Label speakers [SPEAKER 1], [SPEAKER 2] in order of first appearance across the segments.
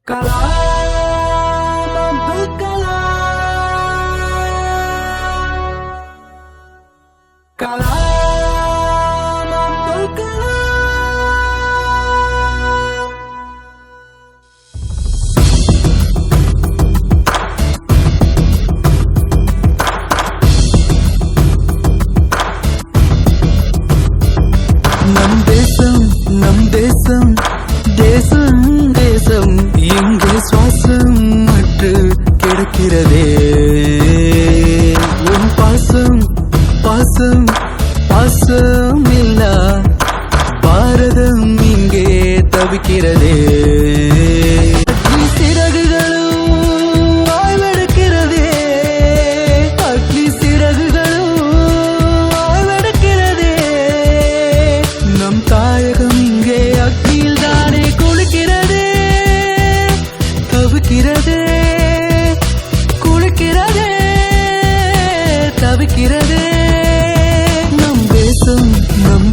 [SPEAKER 1] கலாம் அப்துல் கலாம், கலாம் அப்துல் கலாம். நம் தேசம் தேசம் தேசம் எங்கே சுவாசம் மற்று கிடக்கிறதே. உன் பாசம் பாசம் பாசம் இல்லா பாரதம் இங்கே தவிக்கிறதே.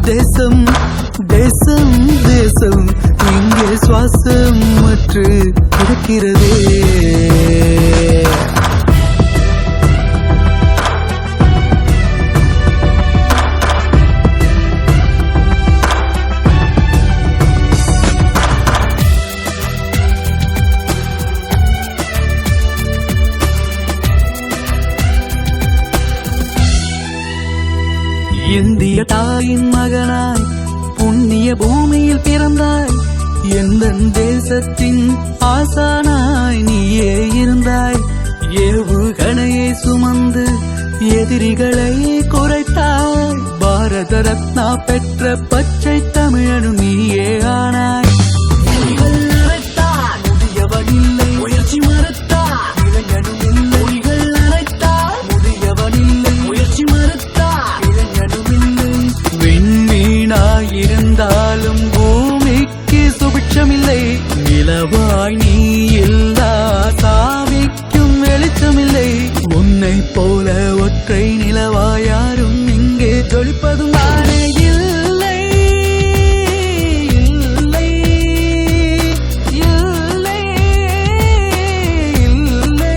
[SPEAKER 1] தேசம் தேசம் தேசம் இங்கே சுவாசம் மற்று கிடக்கிறதே. இந்திய தாயின் மகனாய் புண்ணிய பூமியில் பிறந்தாய். எந்த தேசத்தின் ஆசானாய் நீயே இருந்தாய். ஏவுகணையை சுமந்து எதிரிகளை குறைத்தாய். பாரத ரத்னா பெற்ற பச்சை தமிழனும் நீயே ஆனாய். முதியவன் இல்லை முயற்சி மறுத்தார், இளைஞனும் இல்லை மொழிகள் அழைத்தார். முதியவன் இல்லை முயற்சி மறுத்தார், இளைஞனும் இல்லை. விண்மீனாயிருந்தாலும் பூமிக்கு சுபிட்சமில்லை. நிலவாய் நீ இல்லா சாமிக்கும் வெளிச்சமில்லை. உன்னை போல ஒற்றை நிலவாய் யாரும் இங்கே ஜொலிப்பதும் நானே இல்லை. இல்லை இல்லை இல்லை.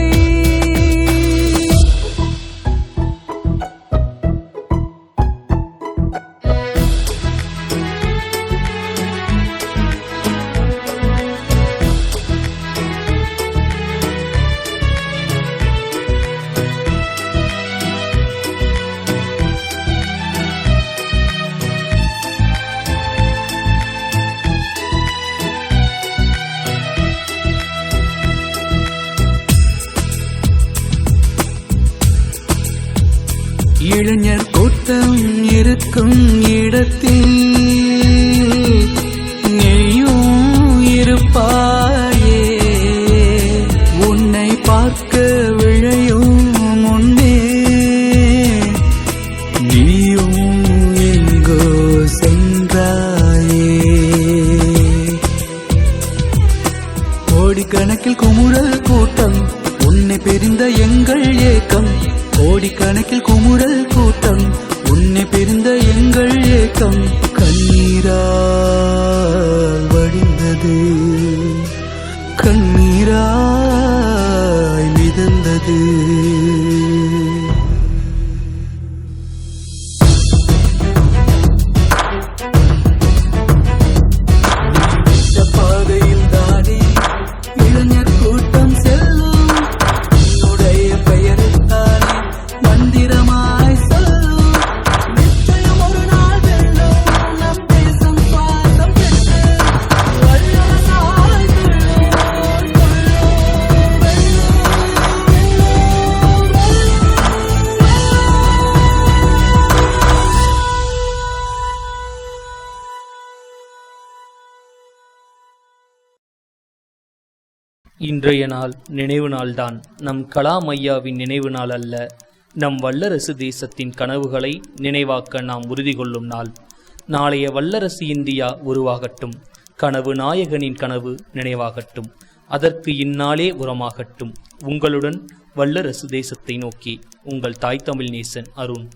[SPEAKER 1] இளைஞர் கூட்டம் இருக்கும் இடத்தில் நீயும் இருப்பாயே. உன்னை பார்க்க விழையும் முன்னே நீயும் எங்கோ சென்றாயே. கோடிக்கணக்கில் குமுறல் கூட்டம் உன்னை பிரிந்த எங்கள் ஏக்கம். கோடிக்கணக்கில் குமுறல் கூட்டம் உன்னை பிரிந்த எங்கள் ஏக்கம். கண்ணீரால் வடிந்தது, கண்ணீராய் மிதந்தது. பாதையில் தானே இளைஞர் கூட்டம் செல்லும். உன்னுடைய பெயரைத்தானே மந்திரமாய் சொல்லும். நிச்சயம் ஒரு நாள் வெல்லும். நம் தேசம் சுவாசம் பெற்று வல்லரசாய் துள்ளும்.
[SPEAKER 2] இன்றைய நாள் நினைவு நாள்தான். நம் கலாம் ஐயாவின் நினைவு நாள் அல்ல. நம் வல்லரசு தேசத்தின் கனவுகளை நினைவாக்க நாம் உறுதி கொள்ளும் நாள். நாளைய வல்லரசு இந்தியா உருவாகட்டும். கனவு நாயகனின் கனவு நினைவாகட்டும். அதற்கு இந்நாளே உரமாகட்டும். உங்களுடன் வல்லரசு தேசத்தை நோக்கி உங்கள் தாய் தமிழ் நேசன் அருண்.